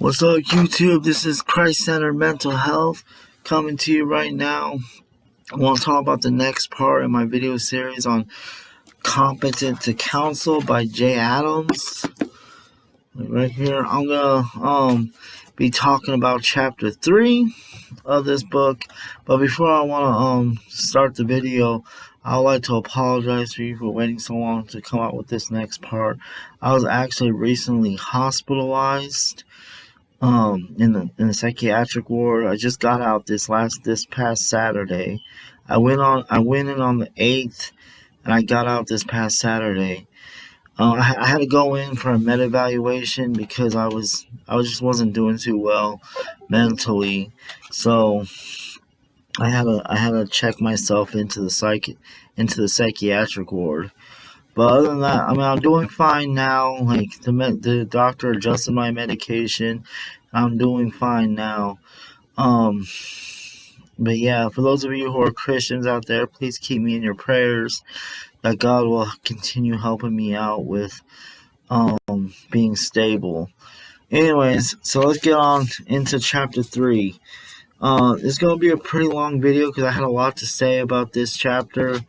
What's up, YouTube? This is Christ-Centered Mental Health coming to you right now. I want to talk about the next part in my video series on Competent to Counsel by Jay Adams. Right here, I'm gonna be talking about chapter 3 of this book. But before I want to start the video, I would like to apologize to you for waiting so long to come out with this next part. I was actually recently hospitalized in the psychiatric ward. I just got out this past Saturday. I went in on the 8th, and I got out this past Saturday. I had to go in for a med evaluation because I just wasn't doing too well mentally, so I had to check myself into the psychiatric ward. But other than that, I'm doing fine now. Like, the doctor adjusted my medication. I'm doing fine now. But yeah, for those of you who are Christians out there, please keep me in your prayers that God will continue helping me out with being stable. Anyways, so let's get on into chapter 3. It's going to be a pretty long video because I had a lot to say about this chapter.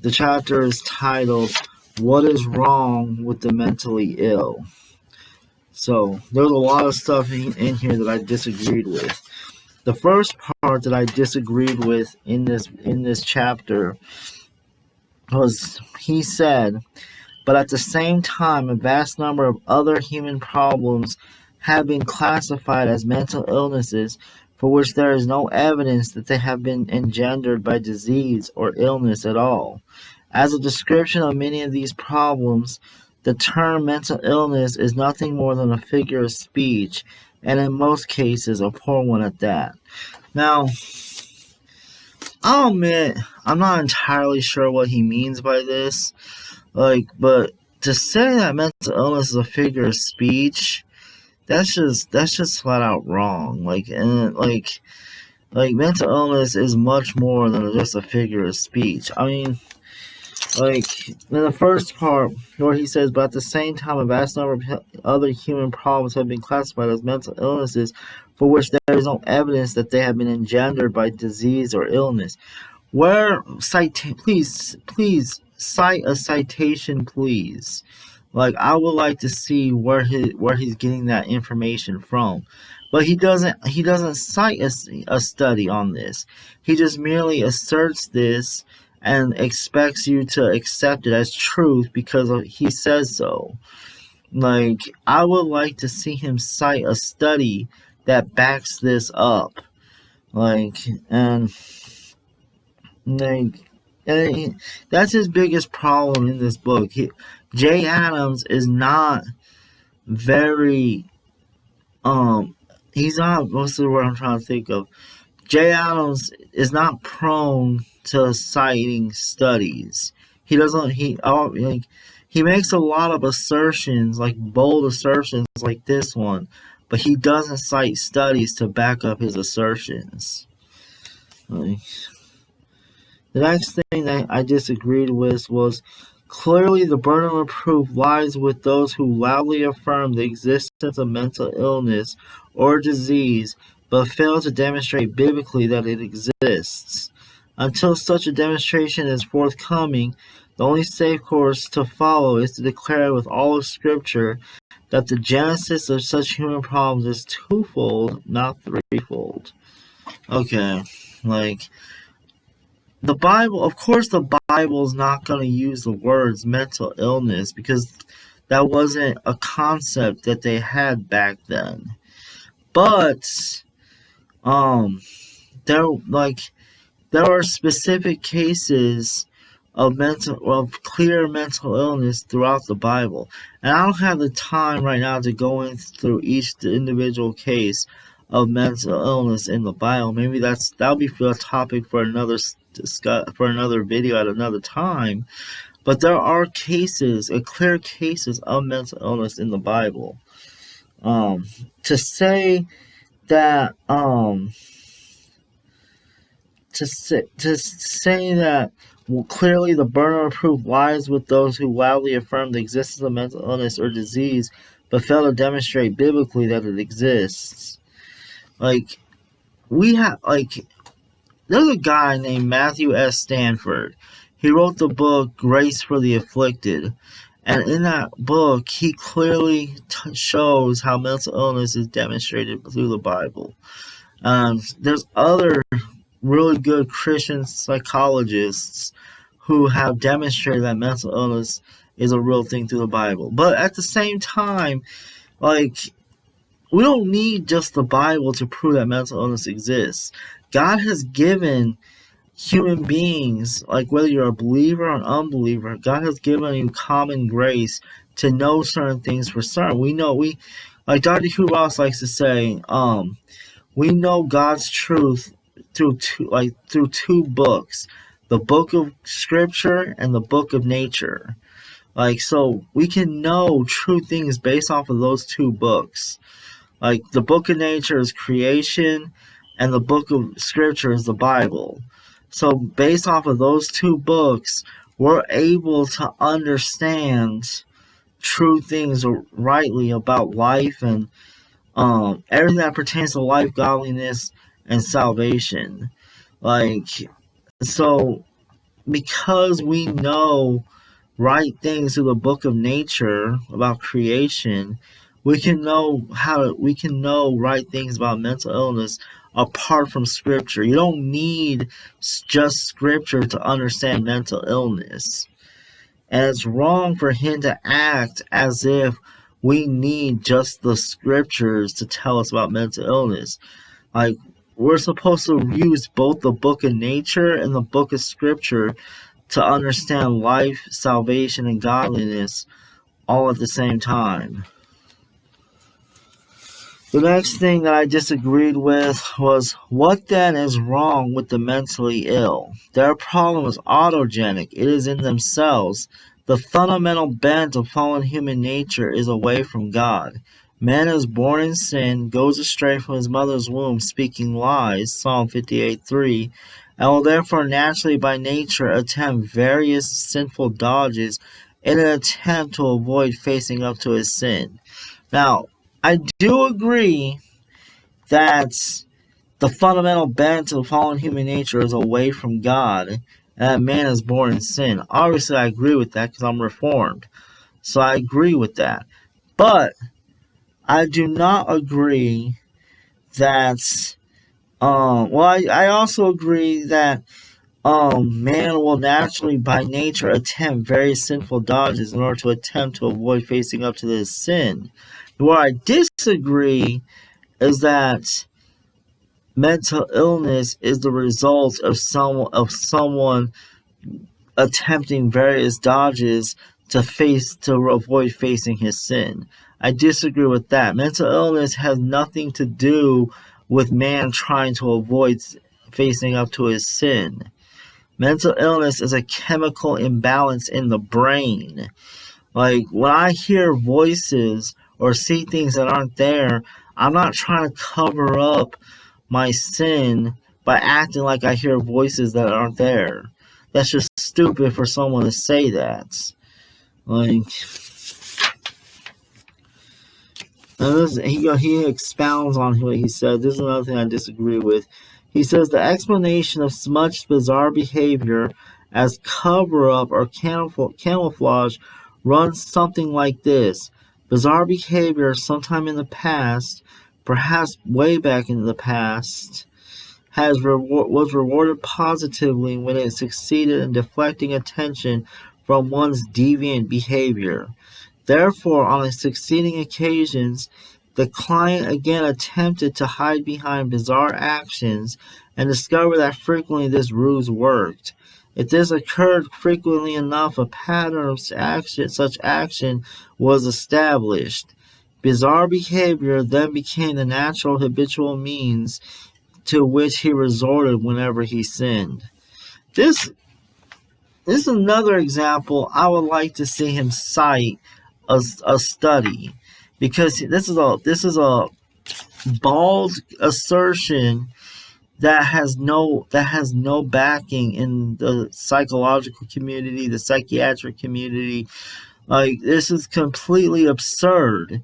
The chapter is titled, "What is Wrong with the Mentally Ill?" So, there's a lot of stuff in here that I disagreed with. The first part that I disagreed with in this chapter was, he said, "But at the same time, a vast number of other human problems have been classified as mental illnesses for which there is no evidence that they have been engendered by disease or illness at all. As a description of many of these problems, the term mental illness is nothing more than a figure of speech, and in most cases, a poor one at that." Now, I'll admit, I'm not entirely sure what he means by this, but to say that mental illness is a figure of speech, that's just flat out wrong. Mental illness is much more than just a figure of speech. I mean, in the first part where he says, "But at the same time, a vast number of other human problems have been classified as mental illnesses for which there is no evidence that they have been engendered by disease or illness." Please cite a citation, please. I would like to see where he's getting that information from. But he doesn't cite a study on this. He just merely asserts this and expects you to accept it as truth because he says so. I would like to see him cite a study that backs this up. And that's his biggest problem in this book. Jay Adams is not very, he's not, what's the word I'm trying to think of? Jay Adams is not prone to citing studies. He makes a lot of assertions, bold assertions like this one, but he doesn't cite studies to back up his assertions. The next thing that I disagreed with was, "Clearly the burden of proof lies with those who loudly affirm the existence of mental illness or disease, but fail to demonstrate biblically that it exists. Until such a demonstration is forthcoming, the only safe course to follow is to declare with all of Scripture that the genesis of such human problems is twofold, not threefold." Okay, the Bible, of course the Bible is not going to use the words mental illness because that wasn't a concept that they had back then. But there are specific cases of clear mental illness throughout the Bible. And I don't have the time right now to go through each individual case of mental illness in the Bible. Maybe that'll be for a topic for another video at another time. But there are clear cases of mental illness in the Bible. To say that Well, clearly, the burden of proof lies with those who loudly affirm the existence of mental illness or disease, but fail to demonstrate biblically that it exists. Like, there's a guy named Matthew S. Stanford. He wrote the book Grace for the Afflicted. And in that book, he clearly shows how mental illness is demonstrated through the Bible. There's other really good Christian psychologists who have demonstrated that mental illness is a real thing through the Bible. But at the same time, we don't need just the Bible to prove that mental illness exists. God has given human beings, whether you're a believer or an unbeliever, God has given you common grace to know certain things for certain. Like Dr. Hugh Ross likes to say, we know God's truth through two books, the book of Scripture and the book of nature. So we can know true things based off of those two books. The book of nature is creation, and the book of Scripture is the Bible. So based off of those two books, we're able to understand true things rightly about life and everything that pertains to life, godliness, and salvation. So because we know right things through the book of nature about creation, we can know right things about mental illness apart from Scripture. You don't need just Scripture to understand mental illness. And it's wrong for him to act as if we need just the Scriptures to tell us about mental illness. We're supposed to use both the book of nature and the book of Scripture to understand life, salvation, and godliness all at the same time. The next thing that I disagreed with was, what then is wrong with the mentally ill? Their problem is autogenic. It is in themselves. The fundamental bent of fallen human nature is away from God. Man is born in sin, goes astray from his mother's womb, speaking lies, Psalm 58:3, and will therefore naturally by nature attempt various sinful dodges in an attempt to avoid facing up to his sin. Now, I do agree that the fundamental bent of fallen human nature is away from God, and that man is born in sin. Obviously, I agree with that because I'm Reformed. So I agree with that. But I do not agree that, I also agree that man will naturally by nature attempt various sinful dodges in order to attempt to avoid facing up to this sin. Where I disagree is that mental illness is the result of someone attempting various dodges to avoid facing his sin. I disagree with that. Mental illness has nothing to do with man trying to avoid facing up to his sin. Mental illness is a chemical imbalance in the brain. When I hear voices or see things that aren't there, I'm not trying to cover up my sin by acting like I hear voices that aren't there. That's just stupid for someone to say that. He expounds on what he said. This is another thing I disagree with. He says the explanation of much bizarre behavior as cover-up or camouflage runs something like this. Bizarre behavior sometime in the past, perhaps way back in the past, was rewarded positively when it succeeded in deflecting attention from one's deviant behavior. Therefore, on succeeding occasions, the client again attempted to hide behind bizarre actions and discovered that frequently this ruse worked. If this occurred frequently enough, a pattern of such action was established. Bizarre behavior then became the natural habitual means to which he resorted whenever he sinned. This is another example I would like to see him cite a study, because this is a bald assertion that has no backing in the psychological community, the psychiatric community. Like, this is completely absurd.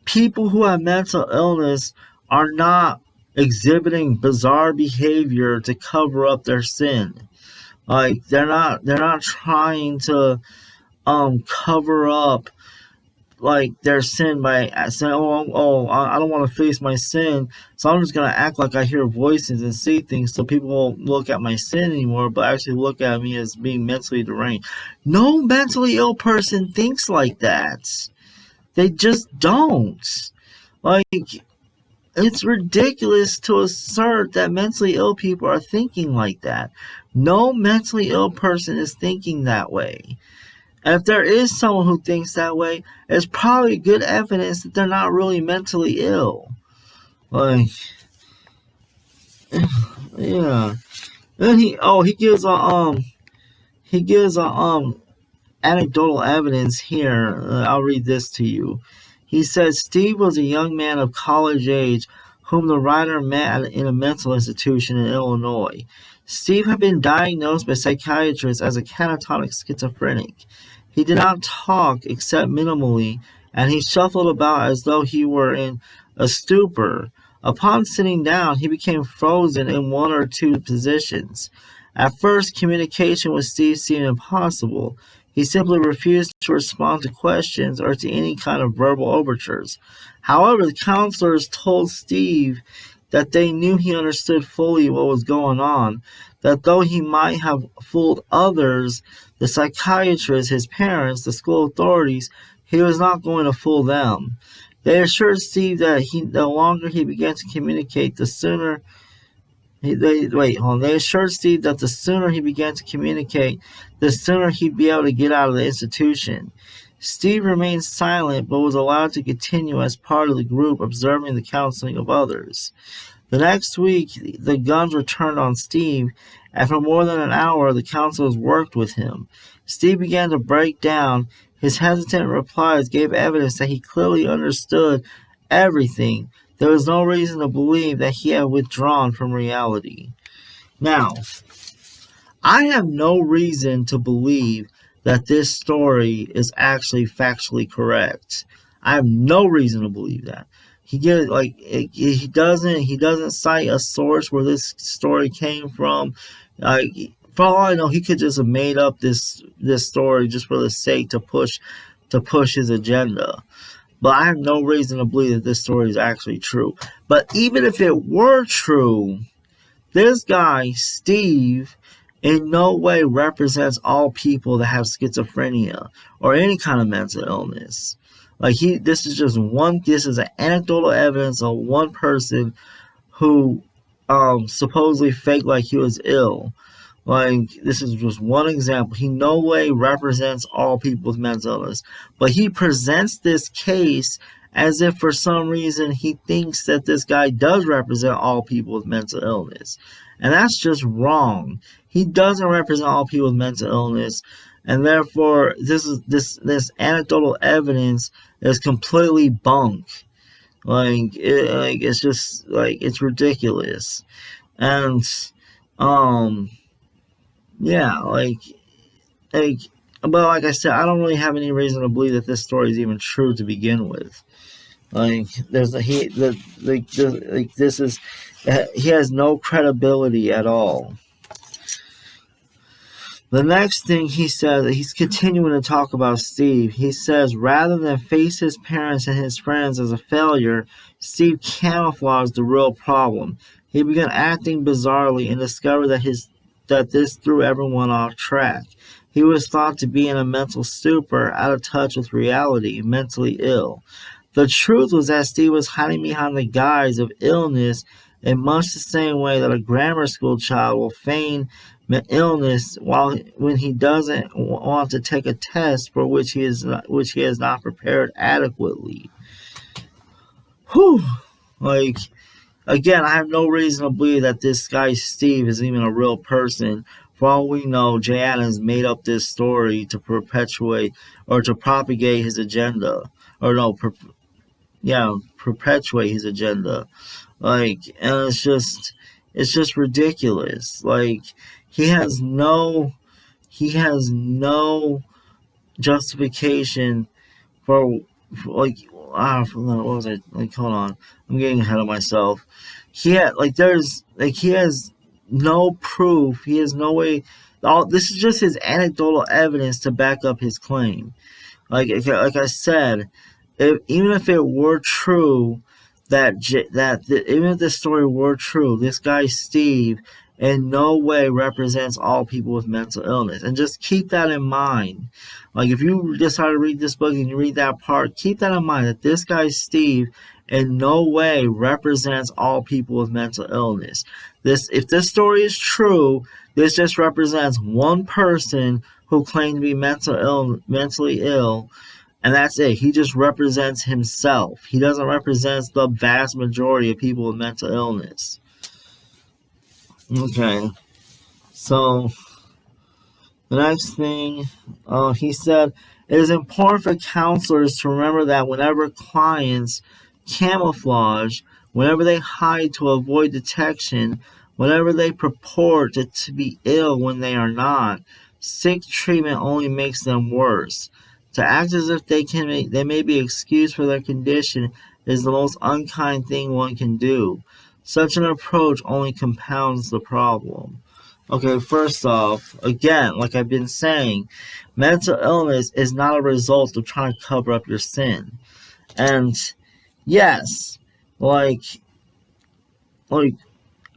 People who have mental illness are not exhibiting bizarre behavior to cover up their sin. Like, they're not trying to cover up like their sin by saying, I don't want to face my sin, so I'm just gonna act like I hear voices and see things, so people won't look at my sin anymore, but actually look at me as being mentally deranged. No mentally ill person thinks like that. They just don't. Like, it's ridiculous to assert that mentally ill people are thinking like that. No mentally ill person is thinking that way. And if there is someone who thinks that way, it's probably good evidence that they're not really mentally ill. Like, yeah. And he gives a anecdotal evidence here. I'll read this to you. He says Steve was a young man of college age whom the writer met in a mental institution in Illinois. Steve had been diagnosed by psychiatrists as a catatonic schizophrenic. He did not talk except minimally, and he shuffled about as though he were in a stupor. Upon sitting down, he became frozen in one or two positions. At first, communication with Steve seemed impossible. He simply refused to respond to questions or to any kind of verbal overtures. However, the counselors told Steve that they knew he understood fully what was going on, that though he might have fooled others, the psychiatrists, his parents, the school authorities, he was not going to fool them. They assured Steve that the longer he began to communicate, the sooner They assured Steve that the sooner he began to communicate, the sooner he'd be able to get out of the institution. Steve remained silent, but was allowed to continue as part of the group observing the counseling of others. The next week, the guns were turned on Steve, and for more than an hour, the counselors worked with him. Steve began to break down. His hesitant replies gave evidence that he clearly understood everything. There was no reason to believe that he had withdrawn from reality. Now, I have no reason to believe that this story is actually factually correct. I have no reason to believe that. He doesn't cite a source where this story came from. For all I know, he could just have made up this story just for the sake to push his agenda. But I have no reason to believe that this story is actually true. But even if it were true, this guy, Steve, in no way represents all people that have schizophrenia or any kind of mental illness. This is an anecdotal evidence of one person who supposedly faked like he was ill. This is just one example. He no way represents all people with mental illness. But he presents this case as if for some reason he thinks that this guy does represent all people with mental illness. And that's just wrong. He doesn't represent all people with mental illness. And therefore, this anecdotal evidence is completely bunk. It's ridiculous. And, yeah, but like I said, I don't really have any reason to believe that this story is even true to begin with. He has no credibility at all. The next thing he says, he's continuing to talk about Steve. He says, rather than face his parents and his friends as a failure, Steve camouflaged the real problem. He began acting bizarrely and discovered that this threw everyone off track. He was thought to be in a mental stupor, out of touch with reality, mentally ill. The truth was that Steve was hiding behind the guise of illness in much the same way that a grammar school child will feign illness when he doesn't want to take a test for which he has not prepared adequately. Whew. Again, I have no reason to believe that this guy Steve is even a real person. For all we know, Jay Adams made up this story to perpetuate or to propagate his agenda. Perpetuate his agenda. And it's just, It's just ridiculous. Like he has no he has no justification for, like, what was I, like, hold on, I'm getting ahead of myself. He has no proof. He has no way. All this is just his anecdotal evidence to back up his claim. Like I said, even if it were true even if this story were true, this guy Steve in no way represents all people with mental illness. And just keep that in mind. Like if you decide to read this book and you read that part, keep that in mind that this guy Steve in no way represents all people with mental illness. If this story is true, this just represents one person who claimed to be mentally ill, and that's it. He just represents himself. He doesn't represent the vast majority of people with mental illness. Okay. So, the next thing, he said, it is important for counselors to remember that whenever clients camouflage, whenever they hide to avoid detection, whenever they purport to be ill when they are not, sick treatment only makes them worse. To act as if they may be excused for their condition is the most unkind thing one can do. Such an approach only compounds the problem. Okay, first off, again, like I've been saying, mental illness is not a result of trying to cover up your sin. And yes, like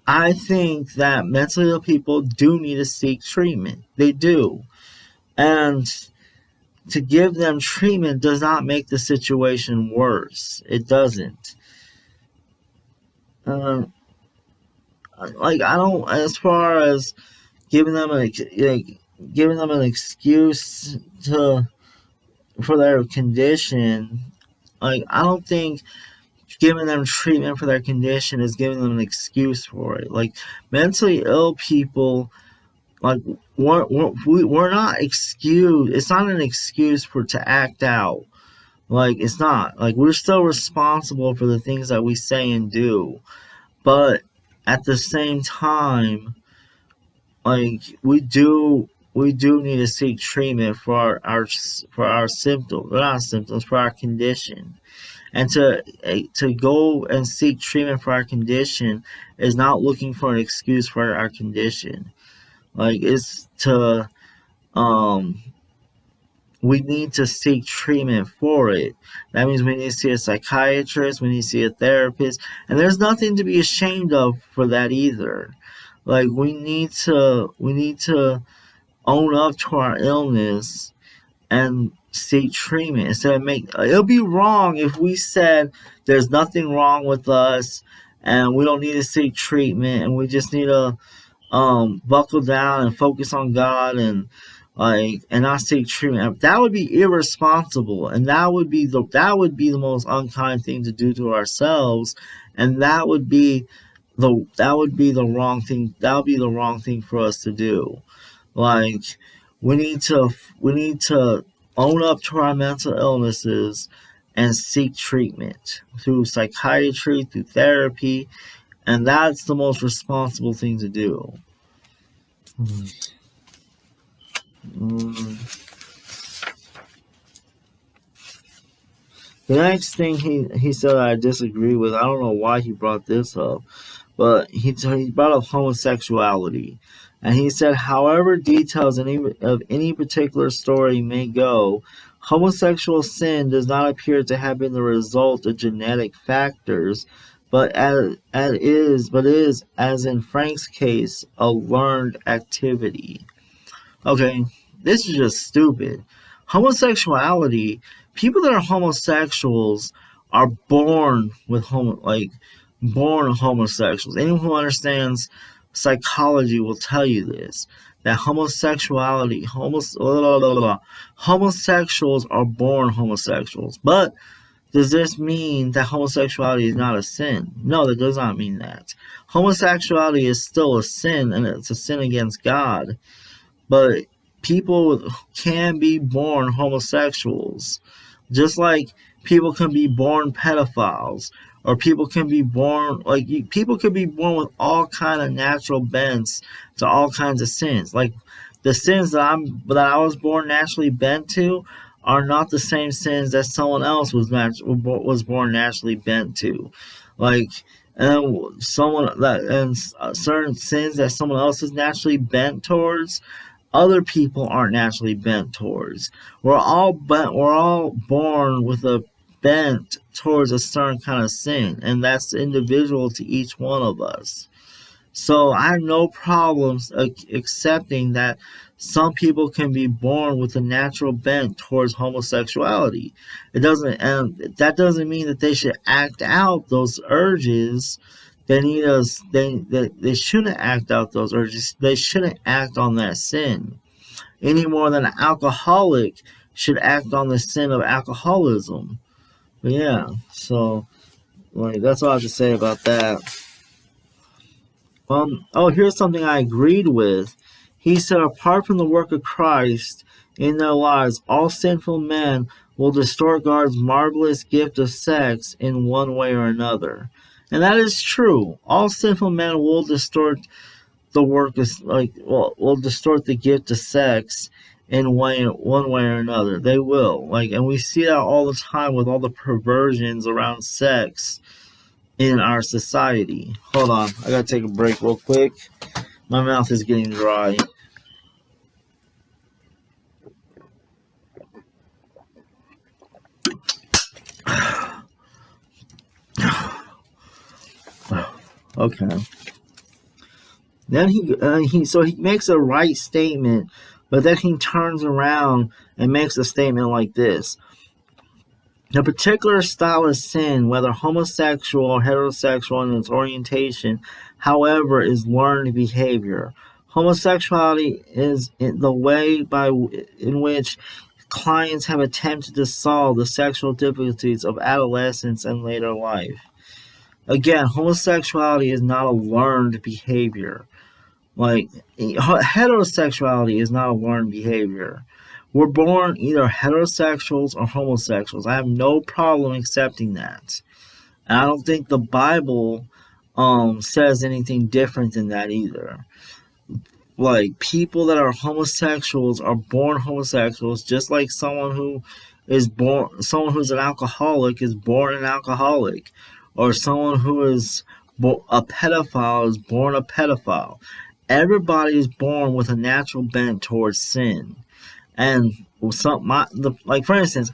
I think that mentally ill people do need to seek treatment. They do. And to give them treatment does not make the situation worse. It doesn't. I don't, as far as giving them an excuse for their condition. Like I don't think giving them treatment for their condition is giving them an excuse for it. Like mentally ill people, like we're not excused. It's not an excuse to act out. Like it's not. Like we're still responsible for the things that we say and do, but at the same time, like we do need to seek treatment for our symptoms, not symptoms, for our condition. And to go and seek treatment for our condition is not looking for an excuse for our condition. Like it's to we need to seek treatment for it. That means we need to see a psychiatrist, we need to see a therapist, and there's nothing to be ashamed of for that either. Like we need to own up to our illness and seek treatment instead of it'll be wrong if we said there's nothing wrong with us and we don't need to seek treatment and we just need to buckle down and focus on God and not seek treatment. That would be irresponsible, and that would be the most unkind thing to do to ourselves, and that would be the wrong thing. That would be the wrong thing for us to do. Like we need to own up to our mental illnesses and seek treatment through psychiatry, through therapy, and that's the most responsible thing to do. The next thing he said I disagree with, I don't know why he brought this up, but he brought up homosexuality. And he said, however details of any particular story may go, homosexual sin does not appear to have been the result of genetic factors, but is, as in Frank's case, a learned activity. Okay, this is just stupid. Homosexuality, people that are homosexuals are born homosexuals. Anyone who understands psychology will tell you this, that homosexuals are born homosexuals. But does this mean that homosexuality is not a sin? No, that does not mean that. Homosexuality is still a sin, and it's a sin against God. But people can be born homosexuals. Just like people can be born pedophiles, or people can be born people can be born with all kind of natural bents to all kinds of sins. Like the sins that I was born naturally bent to are not the same sins that someone else was born naturally bent to. Like and someone that and certain sins that someone else is naturally bent towards, other people aren't naturally bent towards. We're all born with a bent towards a certain kind of sin, and that's individual to each one of us. So I have no problems accepting that some people can be born with a natural bent towards homosexuality. It doesn't, and that doesn't mean that they should act out those urges. They shouldn't act out those urges. They shouldn't act on that sin any more than an alcoholic should act on the sin of alcoholism. But yeah, so that's all I have to say about that. Here's something I agreed with. He said, apart from the work of Christ in their lives, all sinful men will distort God's marvelous gift of sex in one way or another. And that is true. All sinful men will distort the work of, will distort the gift of sex in one way or another. They will. And we see that all the time with all the perversions around sex in our society. Hold on, I gotta take a break real quick. My mouth is getting dry. Okay. Then he makes a right statement, but then he turns around and makes a statement like this. A particular style of sin, whether homosexual or heterosexual in its orientation, however, is learned behavior. Homosexuality is the way in which clients have attempted to solve the sexual difficulties of adolescence and later life. Again, homosexuality is not a learned behavior. Heterosexuality is not a learned behavior. We're born either heterosexuals or homosexuals. I have no problem accepting that. And I don't think the Bible says anything different than that either. People that are homosexuals are born homosexuals, just like someone who's an alcoholic is born an alcoholic, or someone who is a pedophile is born a pedophile. Everybody is born with a natural bent towards sin. And for instance,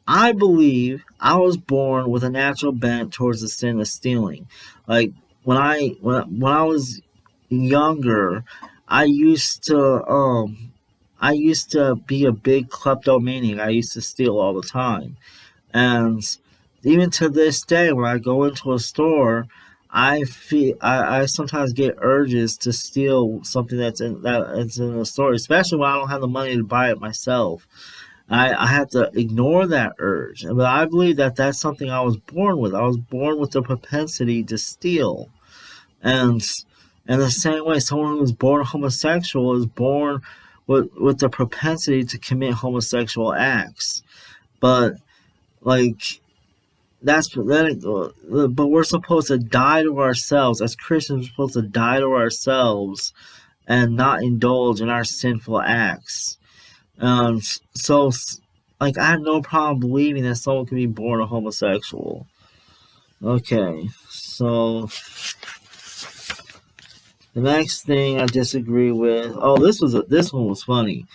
I believe I was born with a natural bent towards the sin of stealing. When I was younger, I used to be a big kleptomaniac. I used to steal all the time, and even to this day, when I go into a store, I sometimes get urges to steal something that's in the store, especially when I don't have the money to buy it myself. I have to ignore that urge, but I believe that that's something I was born with. I was born with the propensity to steal, and in the same way, someone who is born homosexual is born with the propensity to commit homosexual acts. But but we're supposed to die to ourselves. As Christians, we're supposed to die to ourselves and not indulge in our sinful acts. So I have no problem believing that someone can be born a homosexual. Okay, so the next thing I disagree with. This one was funny.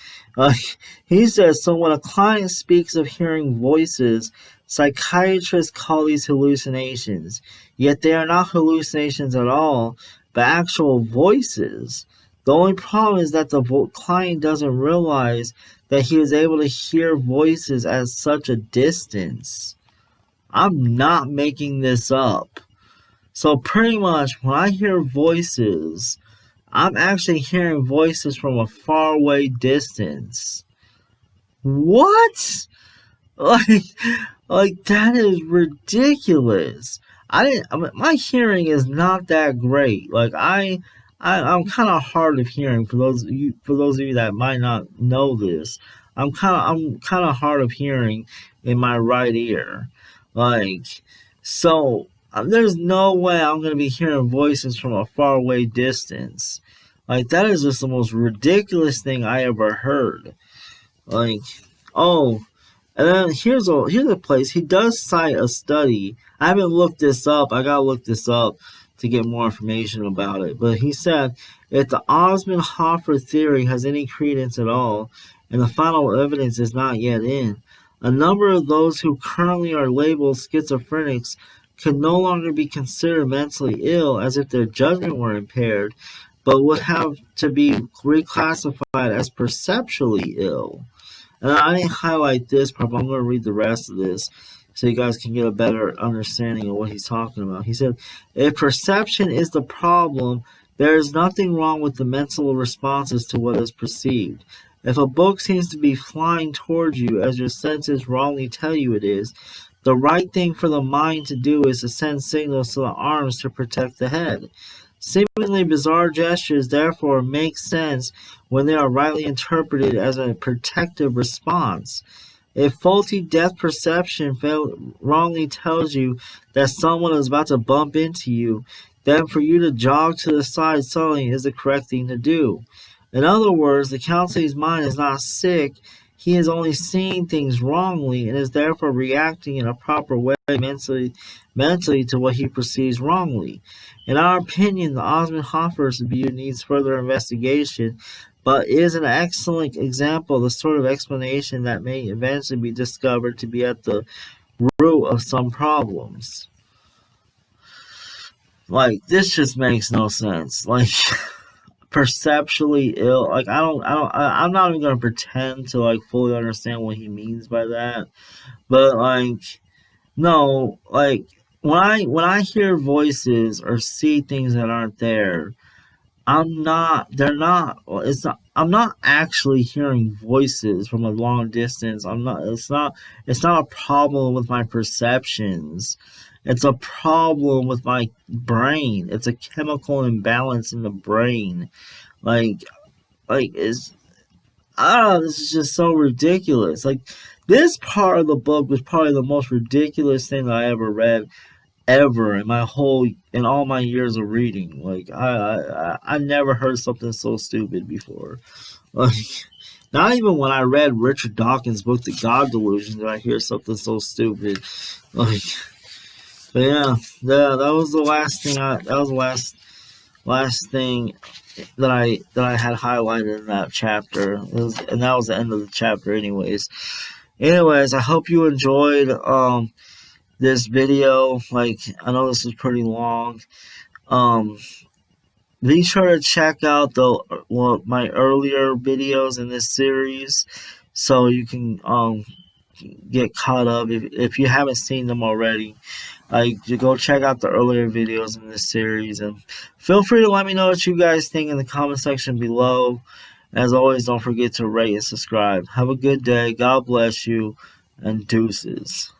He says, so when a client speaks of hearing voices, psychiatrists call these hallucinations, yet they are not hallucinations at all, but actual voices. The only problem is that the client doesn't realize that he is able to hear voices at such a distance. I'm not making this up. So pretty much when I hear voices, I'm actually hearing voices from a faraway distance. What? That is ridiculous. My hearing is not that great. I'm kind of hard of hearing. For those of you that might not know this, I'm kind of hard of hearing in my right ear. Like, so there's no way I'm gonna be hearing voices from a faraway distance. Like, that is just the most ridiculous thing I ever heard. Like, oh, and then here's a place he does cite a study. I haven't looked this up. I gotta look this up to get more information about it. But he said if the Osman-Hoffer theory has any credence at all, and the final evidence is not yet in, a number of those who currently are labeled schizophrenics could no longer be considered mentally ill as if their judgment were impaired, but would have to be reclassified as perceptually ill. And I didn't highlight this part, but I'm going to read the rest of this so you guys can get a better understanding of what he's talking about. He said, if perception is the problem, there is nothing wrong with the mental responses to what is perceived. If a book seems to be flying towards you as your senses wrongly tell you it is, the right thing for the mind to do is to send signals to the arms to protect the head. Seemingly bizarre gestures therefore make sense when they are rightly interpreted as a protective response. If faulty depth perception wrongly tells you that someone is about to bump into you, then for you to jog to the side suddenly is the correct thing to do. In other words, the counselor's mind is not sick, he is only seeing things wrongly and is therefore reacting in a proper way mentally to what he perceives wrongly. In our opinion, the Osman-Hoffer's view needs further investigation, but is an excellent example of the sort of explanation that may eventually be discovered to be at the root of some problems. Like, this just makes no sense. Like, perceptually ill. Like, I'm not even gonna pretend to like fully understand what he means by that. But like, no, like when I hear voices or see things that aren't there, they're not, I'm not actually hearing voices from a long distance. It's not a problem with my perceptions. It's a problem with my brain. It's a chemical imbalance in the brain. Like, it's, I don't know, this is just so ridiculous. Like, this part of the book was probably the most ridiculous thing that I ever read ever in all my years of reading. Like, I never heard something so stupid before. Like, not even when I read Richard Dawkins' book, The God Delusion, did I hear something so stupid. Like, but yeah, that was the last thing. That was the last thing that I had highlighted in that chapter. And that was the end of the chapter, anyways. Anyways, I hope you enjoyed this video. Like, I know this was pretty long. Be sure to check out my earlier videos in this series, so you can get caught up if you haven't seen them already. You go check out the earlier videos in this series, and feel free to let me know what you guys think in the comment section below. As always, don't forget to rate and subscribe. Have a good day. God bless you, and deuces.